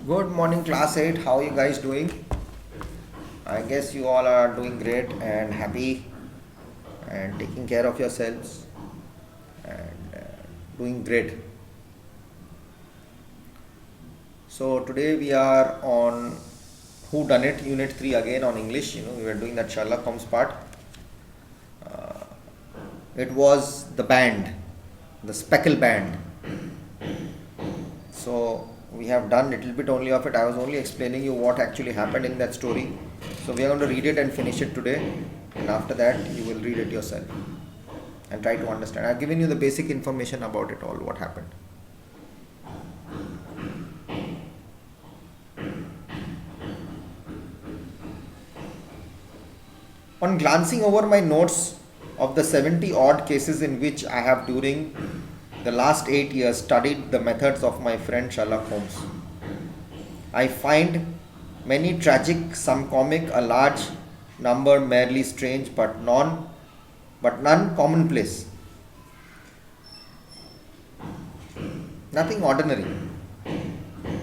Good morning, class 8. How are you guys doing? I guess you all are doing great and happy and taking care of yourselves and doing great. So, today we are on Who Done It, Unit 3 again on English. We were doing that Sherlock Holmes part. Uh, it was the band, the Speckle band. So, we have done little bit only of it. I was only explaining you what actually happened in that story. So we are going to read it and finish it today, and after that you will read it yourself and try to understand. I've given you the basic information about it all, what happened. On glancing over my notes of the 70 odd cases in which I have during the last 8 years studied the methods of my friend Sherlock Holmes, I find many tragic, some comic, a large number merely strange, but none commonplace. Nothing ordinary.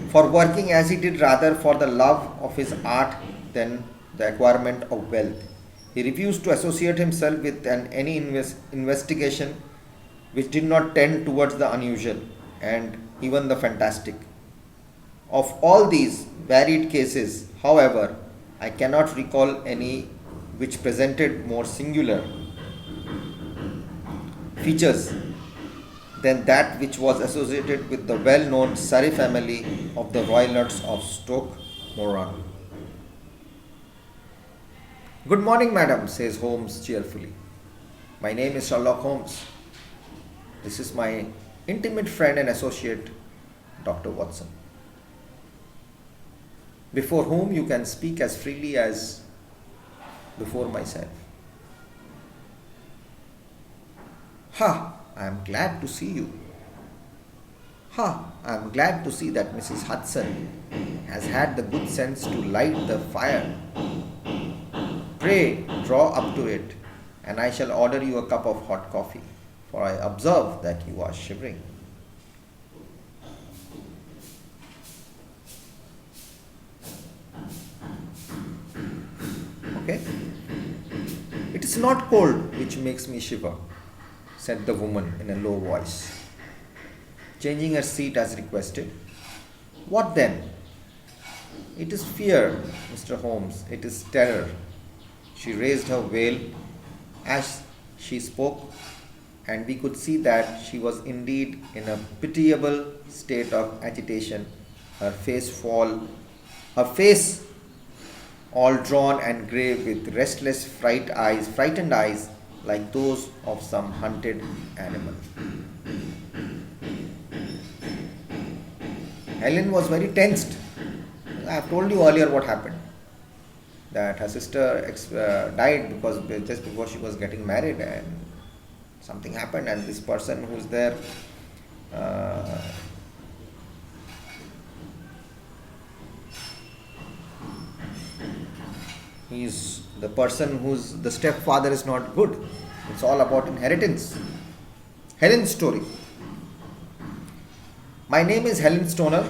For working as he did rather for the love of his art than the acquirement of wealth. He refused to associate himself with any investigation which did not tend towards the unusual and even the fantastic. Of all these varied cases, however, I cannot recall any which presented more singular features than that which was associated with the well known Surrey family of the Roylotts of Stoke Moran. Good morning, madam, says Holmes cheerfully. My name is Sherlock Holmes. This is my intimate friend and associate, Dr. Watson, before whom you can speak as freely as before myself. Ha! I am glad to see you. Ha! I am glad to see that Mrs. Hudson has had the good sense to light the fire. Pray draw up to it, and I shall order you a cup of hot coffee, for I observe that you are shivering. Okay? It is not cold which makes me shiver, said the woman in a low voice, changing her seat as requested. What then? It is fear, Mr. Holmes, it is terror. She raised her veil as she spoke, and we could see that she was indeed in a pitiable state of agitation, her face all drawn and grave with restless frightened eyes like those of some hunted animal. Helen was very tensed. I have told you earlier what happened. That her sister died because just before she was getting married, and something happened, and this person who's there uh, he's the person whose the stepfather is not good. It's all about inheritance. Helen's story. My name is Helen Stoner,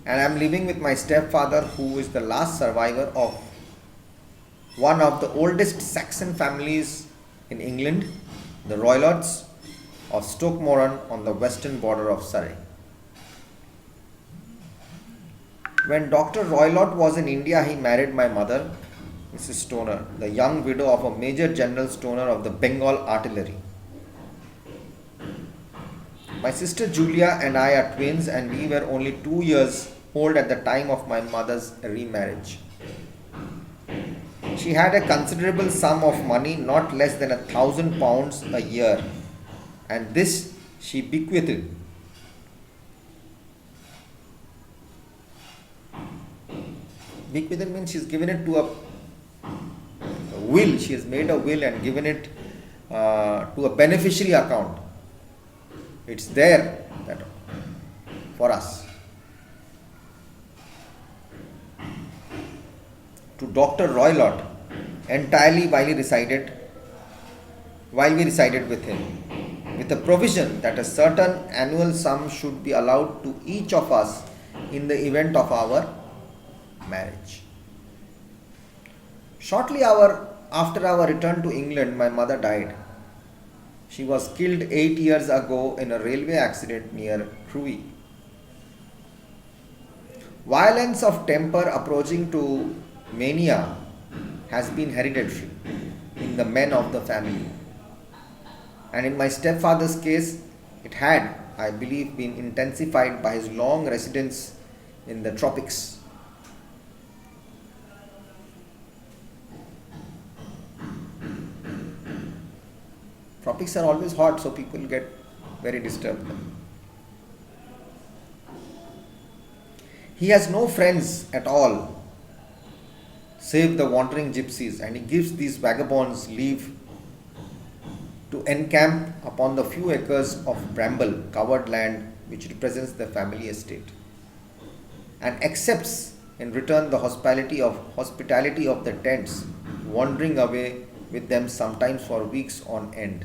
and I am living with my stepfather, who is the last survivor of one of the oldest Saxon families in England, the Roylotts of Stoke Moran on the western border of Surrey. When Dr. Roylott was in India, he married my mother, Mrs. Stoner, the young widow of a Major General Stoner of the Bengal Artillery. My sister Julia and I are twins, and we were only 2 years old at the time of my mother's remarriage. She had a considerable sum of money, not less than £1,000 a year, and this she bequeathed. Bequeathed means she's given it to a will. She has made a will and given it to a beneficiary account. It's there that for us. To Dr. Roylott, entirely while we resided with him, with a provision that a certain annual sum should be allowed to each of us in the event of our marriage. After our return to England, my mother died. She was killed 8 years ago in a railway accident near Crewe. Violence of temper approaching to mania has been hereditary in the men of the family. And in my stepfather's case, it had, I believe, been intensified by his long residence in the tropics. Tropics are always hot, so people get very disturbed. He has no friends at all, save the wandering gypsies, and he gives these vagabonds leave to encamp upon the few acres of bramble covered land which represents the family estate, and accepts in return the hospitality of the tents, wandering away with them sometimes for weeks on end.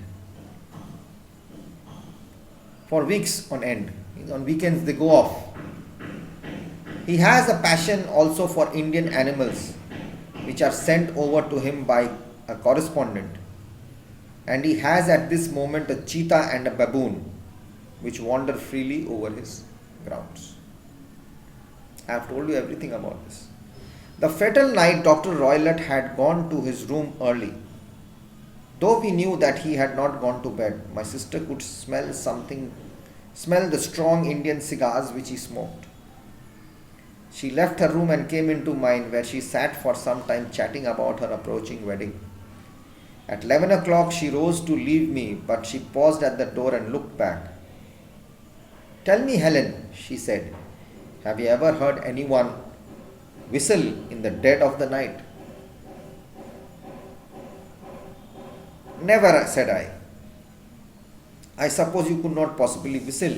For weeks on end. On weekends they go off. He has a passion also for Indian animals, which are sent over to him by a correspondent. And he has at this moment a cheetah and a baboon, which wander freely over his grounds. I have told you everything about this. The fatal night, Dr. Roylott had gone to his room early. Though we knew that he had not gone to bed, my sister could smell the strong Indian cigars which he smoked. She left her room and came into mine, where she sat for some time chatting about her approaching wedding. At 11 o'clock she rose to leave me, but she paused at the door and looked back. "Tell me, Helen," she said, "have you ever heard anyone whistle in the dead of the night?" "Never," said I. "I suppose you could not possibly whistle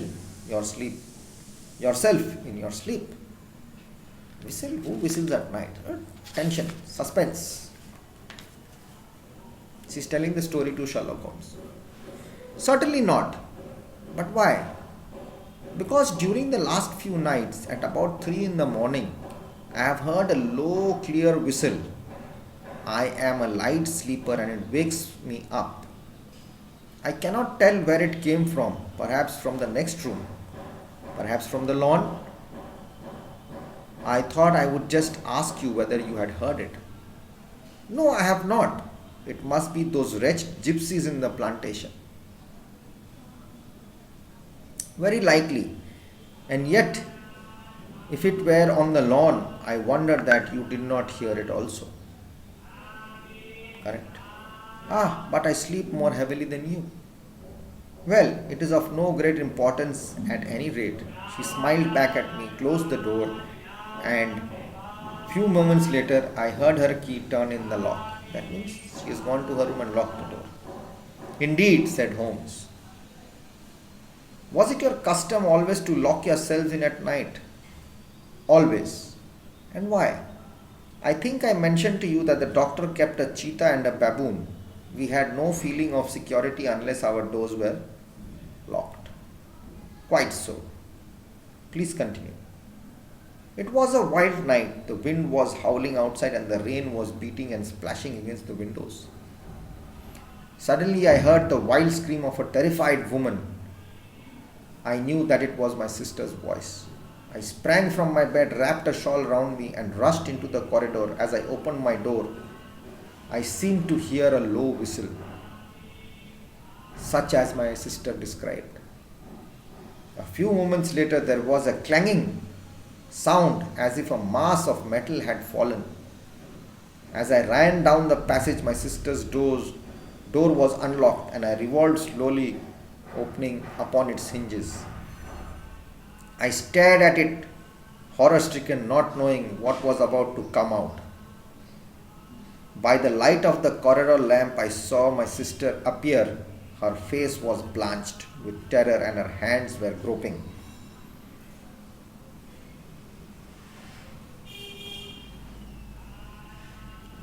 yourself in your sleep." Whistle? Who whistles at night? Tension, suspense. She's telling the story to Sherlock Holmes. "Certainly not. But why?" "Because during the last few nights, at about 3 in the morning, I have heard a low, clear whistle. I am a light sleeper and it wakes me up. I cannot tell where it came from, perhaps from the next room, perhaps from the lawn. I thought I would just ask you whether you had heard it." "No, I have not. It must be those wretched gypsies in the plantation." "Very likely. And yet, if it were on the lawn, I wonder that you did not hear it also." "Correct." "Ah, but I sleep more heavily than you." "Well, it is of no great importance at any rate." She smiled back at me, closed the door, and few moments later I heard her key turn in the lock. That means she has gone to her room and locked the door. "Indeed," said Holmes. "Was it your custom always to lock yourselves in at night?" "Always." "And why?" "I think I mentioned to you that the doctor kept a cheetah and a baboon. We had no feeling of security unless our doors were locked." "Quite so. Please continue." "It was a wild night. The wind was howling outside and the rain was beating and splashing against the windows. Suddenly I heard the wild scream of a terrified woman. I knew that it was my sister's voice. I sprang from my bed, wrapped a shawl round me, and rushed into the corridor. As I opened my door, I seemed to hear a low whistle, such as my sister described. A few moments later, there was a clanging sound as if a mass of metal had fallen. As I ran down the passage, my sister's door was unlocked, and I revolved slowly, opening upon its hinges. I stared at it, horror-stricken, not knowing what was about to come out. By the light of the corridor lamp, I saw my sister appear. Her face was blanched with terror and her hands were groping.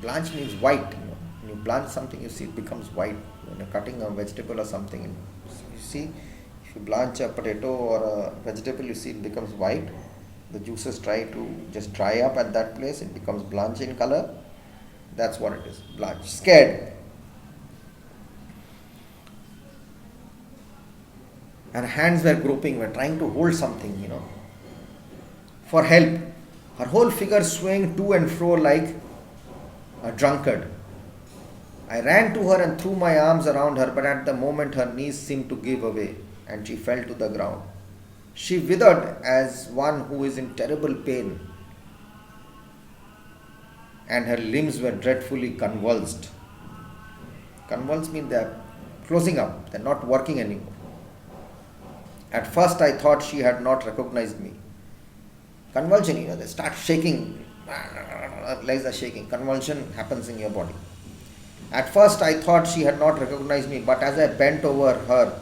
Blanch means white. When you blanch something, you see it becomes white. When you're cutting a vegetable or something, you see, if you blanch a potato or a vegetable, you see it becomes white. The juices try to just dry up at that place, it becomes blanche in color. That's what it is, blanche. Scared. Her hands were groping, were trying to hold something, for help. Her whole figure swaying to and fro like a drunkard. I ran to her and threw my arms around her, but at the moment her knees seemed to give away and she fell to the ground. She withered as one who is in terrible pain, and her limbs were dreadfully convulsed. Convulsed means they are closing up, they are not working anymore. At first I thought she had not recognized me. Convulsion, they start shaking, legs are shaking. Convulsion happens in your body. At first I thought she had not recognized me, but as I bent over her,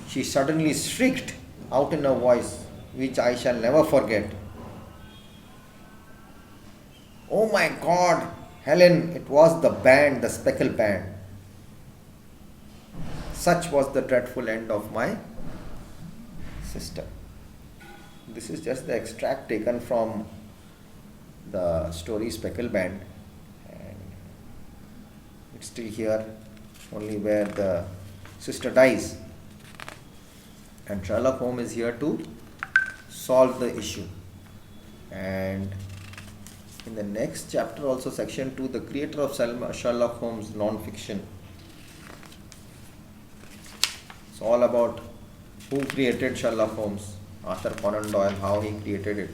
she suddenly shrieked out in a voice which I shall never forget. Oh my God, Helen, it was the band, the speckle band. Such was the dreadful end of my sister. This is just the extract taken from the story Speckle Band, and it's still here, only where the sister dies, and Sherlock Holmes is here to solve the issue. And in the next chapter also, section 2, the creator of Sherlock Holmes non-fiction. It's all about who created Sherlock Holmes, Arthur Conan Doyle, how he created it.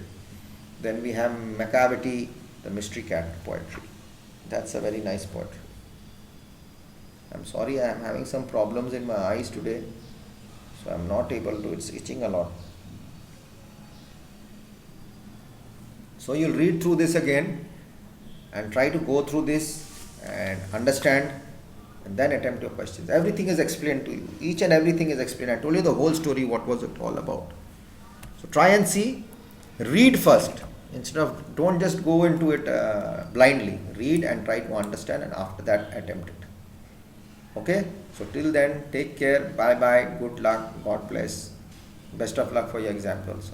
Then we have Macavity, the Mystery Cat poetry. That's a very nice poetry. I'm sorry, I am having some problems in my eyes today, so I'm not able to, it's itching a lot. So you'll read through this again and try to go through this and understand, and then attempt your questions. Everything is explained to you. Each and everything is explained. I told you the whole story, what was it all about. So try and see, read first. Instead of, don't just go into it blindly. Read and try to understand, and after that attempt it. Okay? So till then, take care. Bye bye. Good luck. God bless. Best of luck for your exams also.